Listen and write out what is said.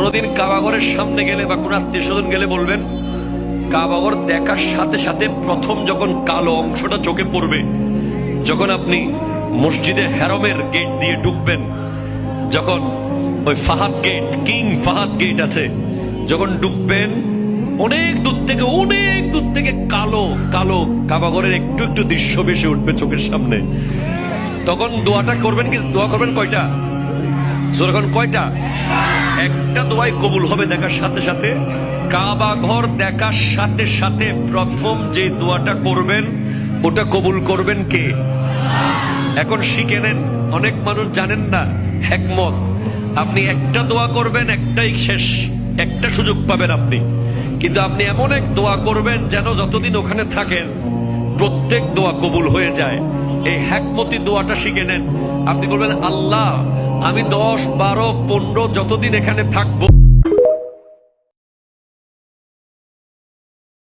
কোনোদিন কাবাগরের সামনে গেলে বা কোন আত্মীয় স্বজন গেলে বলবেন, কাবাগর দেখার সাথে সাথে প্রথম যখন কালো অংশটা চোখে পড়বে, যখন আপনি মসজিদে হেরমের গেট দিয়ে ঢুকবেন, যখন ওই Fahad gate, King Fahad gate আছে, যখন ঢুকবেন অনেক দূর থেকে কালো কালো কাবাগরের একটু একটু দৃশ্য ভেসে উঠবে চোখের সামনে। তখন দোয়াটা করবেন, কি দোয়া করবেন কয়টা? যখন কয়টা? একটা দোয়াই কবুল হবে দেখার সাথে সাথে। কাবা ঘর দেখার সাথে সাথে প্রথম যে দোয়াটা করবেন ওটা কবুল করবেন কে? এখন শিখে নেন, অনেক মানুষ জানেন না হিকমত। আপনি একটা দোয়া করবেন, একটাই শেষ, একটা সুযোগ পাবেন আপনি, কিন্তু আপনি এমন এক দোয়া করবেন যেন যতদিন ওখানে থাকেন প্রত্যেক দোয়া কবুল হয়ে যায়। এই হিকমতি দোয়াটা শিখে নেন। আপনি বলবেন, আল্লাহ আমি 10, 12, 15 যতদিন এখানে থাকবো